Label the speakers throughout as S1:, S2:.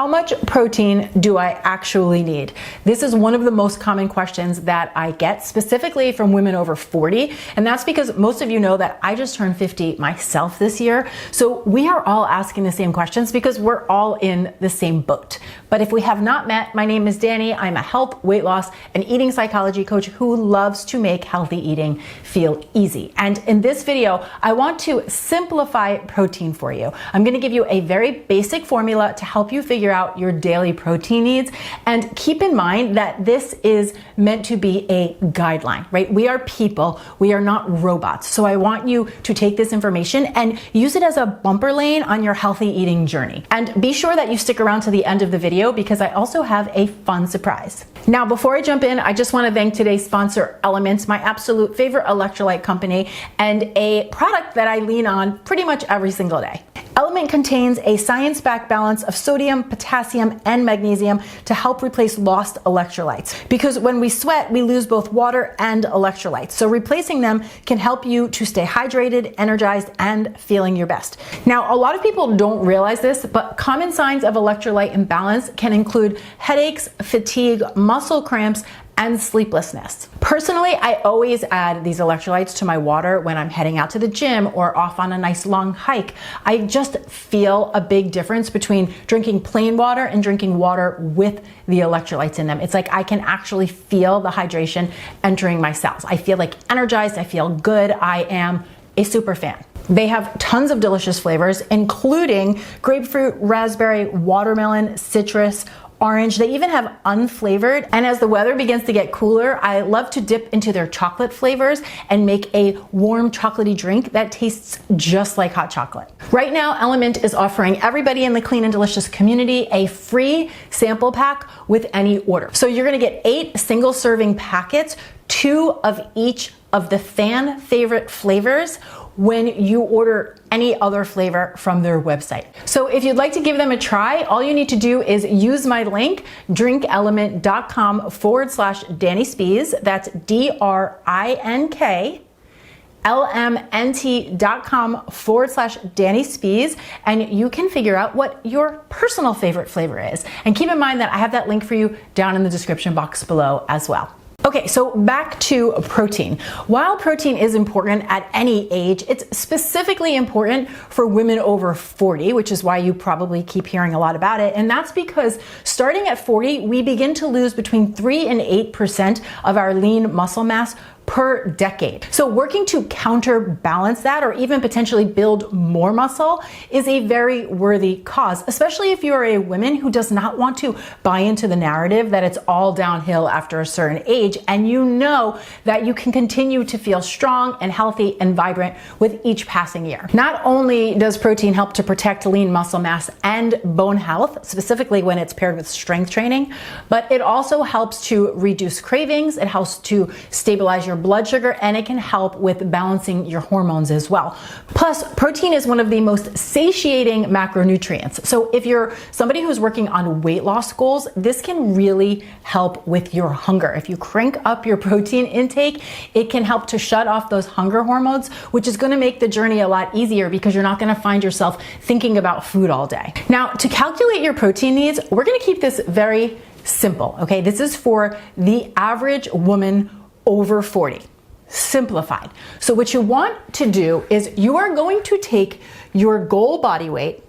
S1: How much protein do I actually need? This is one of the most common questions that I get, specifically from women over 40. And that's because most of you know that I just turned 50 myself this year. So we are all asking the same questions because we're all in the same boat. But if we have not met, my name is Danny. I'm a health, weight loss, and eating psychology coach who loves to make healthy eating feel easy. And in this video, I want to simplify protein for you. I'm going to give you a very basic formula to help you figure out your daily protein needs. And keep in mind that this is meant to be a guideline, right? We are people, we are not robots. So I want you to take this information and use it as a bumper lane on your healthy eating journey. And be sure that you stick around to the end of the video because I also have a fun surprise. Now, before I jump in, I just want to thank today's sponsor, Element, my absolute favorite electrolyte company and a product that I lean on pretty much every single day. Element contains a science-backed balance of sodium, potassium, and magnesium to help replace lost electrolytes. Because when we sweat, we lose both water and electrolytes. So replacing them can help you to stay hydrated, energized, and feeling your best. Now, a lot of people don't realize this, but common signs of electrolyte imbalance can include headaches, fatigue, muscle cramps, and sleeplessness. Personally, I always add these electrolytes to my water when I'm heading out to the gym or off on a nice long hike. I just feel a big difference between drinking plain water and drinking water with the electrolytes in them. It's like I can actually feel the hydration entering my cells. I feel like energized, I feel good, I am a super fan. They have tons of delicious flavors, including grapefruit, raspberry, watermelon, citrus, orange. They even have unflavored. And as the weather begins to get cooler, I love to dip into their chocolate flavors and make a warm chocolatey drink that tastes just like hot chocolate. Right now, Element is offering everybody in the Clean and Delicious community a free sample pack with any order. So you're gonna get 8 single serving packets, 2 of each of the fan favorite flavors when you order any other flavor from their website. So if you'd like to give them a try, all you need to do is use my link, drinkelement.com/Danny Spies. That's DRINKLMNT.com/Danny Spies, and you can figure out what your personal favorite flavor is. And keep in mind that I have that link for you down in the description box below as well. Okay, so back to protein. While protein is important at any age, it's specifically important for women over 40, which is why you probably keep hearing a lot about it. And that's because starting at 40, we begin to lose between 3 and 8% of our lean muscle mass per decade. So working to counterbalance that or even potentially build more muscle is a very worthy cause, especially if you are a woman who does not want to buy into the narrative that it's all downhill after a certain age, and you know that you can continue to feel strong and healthy and vibrant with each passing year. Not only does protein help to protect lean muscle mass and bone health, specifically when it's paired with strength training, but it also helps to reduce cravings, it helps to stabilize your blood sugar, and it can help with balancing your hormones as well. Plus, protein is one of the most satiating macronutrients. So if you're somebody who's working on weight loss goals, this can really help with your hunger. If you crank up your protein intake, it can help to shut off those hunger hormones, which is going to make the journey a lot easier because you're not going to find yourself thinking about food all day. Now, to calculate your protein needs, we're going to keep this very simple, okay? This is for the average woman over 40, simplified. So what you want to do is you are going to take your goal body weight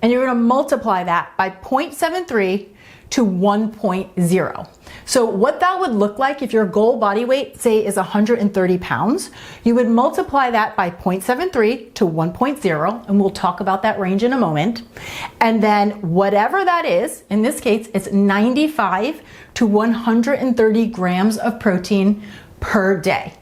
S1: and you're going to multiply that by 0.73 to 1.0. So what that would look like if your goal body weight, say, is 130 pounds, you would multiply that by 0.73 to 1.0, and we'll talk about that range in a moment. And then whatever that is, in this case, it's 95 to 130 grams of protein per day.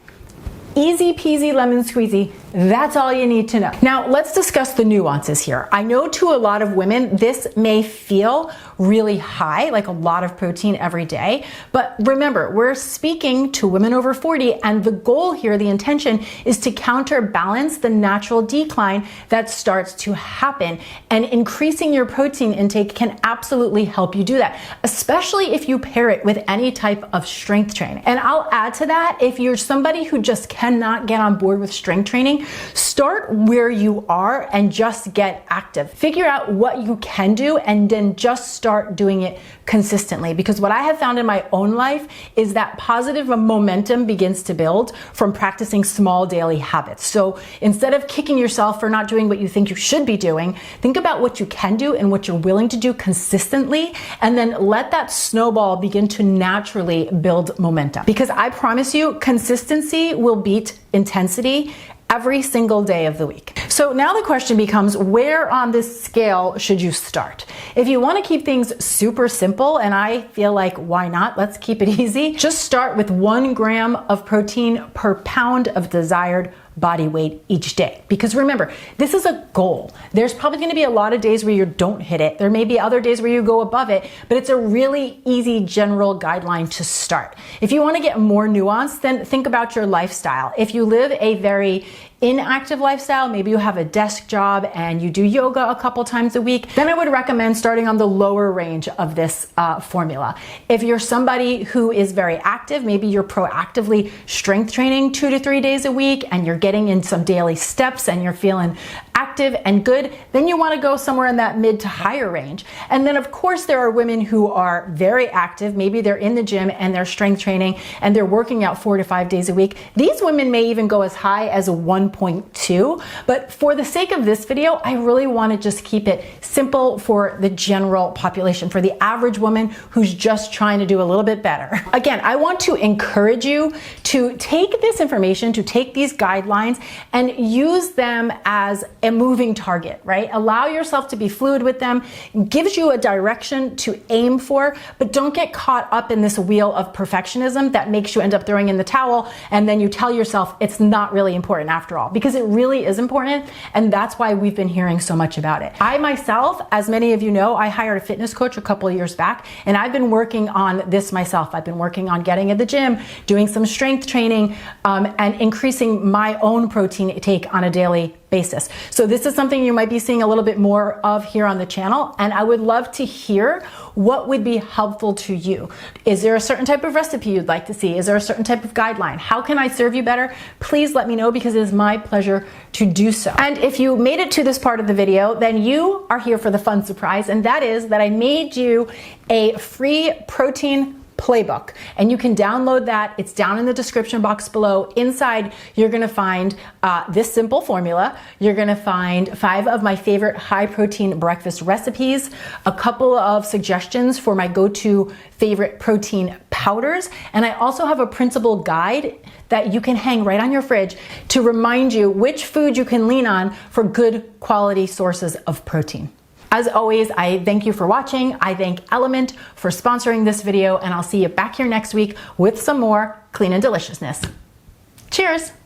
S1: Easy peasy lemon squeezy. That's all you need to know. Now, let's discuss the nuances here. I know to a lot of women, this may feel really high, like a lot of protein every day. But remember, we're speaking to women over 40, and the goal here, the intention, is to counterbalance the natural decline that starts to happen. And increasing your protein intake can absolutely help you do that, especially if you pair it with any type of strength training. And I'll add to that, if you're somebody who just cannot get on board with strength training, protein, start where you are and just get active. Figure out what you can do and then just start doing it consistently. Because what I have found in my own life is that positive momentum begins to build from practicing small daily habits. So instead of kicking yourself for not doing what you think you should be doing, think about what you can do and what you're willing to do consistently, and then let that snowball begin to naturally build momentum. Because I promise you, consistency will beat intensity every single day of the week. So now the question becomes, where on this scale should you start? If you want to keep things super simple, and I feel like why not? Let's keep it easy. Just start with 1 gram of protein per pound of desired body weight each day. Because remember, this is a goal. There's probably going to be a lot of days where you don't hit it. There may be other days where you go above it, but it's a really easy general guideline to start. If you want to get more nuanced, then think about your lifestyle. If you live a very inactive lifestyle, maybe you have a desk job and you do yoga a couple times a week, then I would recommend starting on the lower range of this formula. If you're somebody who is very active, maybe you're proactively strength training 2 to 3 days a week and you're getting in some daily steps and you're feeling active and good, then you want to go somewhere in that mid to higher range. And then of course there are women who are very active, maybe they're in the gym and they're strength training and they're working out 4 to 5 days a week. These women may even go as high as a 1.2, but for the sake of this video, I really want to just keep it simple for the general population, for the average woman who's just trying to do a little bit better. Again, I want to encourage you to take this information, to take these guidelines and use them as a moving target, right? Allow yourself to be fluid with them, gives you a direction to aim for, but don't get caught up in this wheel of perfectionism that makes you end up throwing in the towel and then you tell yourself it's not really important after all, because it really is important, and that's why we've been hearing so much about it. I myself, as many of you know, I hired a fitness coach a couple of years back, and I've been working on this myself. I've been working on getting at the gym, doing some strength training, and increasing my own protein intake on a daily basis. So this is something you might be seeing a little bit more of here on the channel, and I would love to hear what would be helpful to you. Is there a certain type of recipe you'd like to see? Is there a certain type of guideline? How can I serve you better? Please let me know, because it is my pleasure to do so. And if you made it to this part of the video, then you are here for the fun surprise, and that is that I made you a free protein playbook, and you can download that. It's down in the description box below. Inside, you're going to find this simple formula. You're going to find 5 of my favorite high protein breakfast recipes, a couple of suggestions for my go-to favorite protein powders, and I also have a printable guide that you can hang right on your fridge to remind you which food you can lean on for good quality sources of protein. As always, I thank you for watching. I thank Element for sponsoring this video, and I'll see you back here next week with some more clean and deliciousness. Cheers!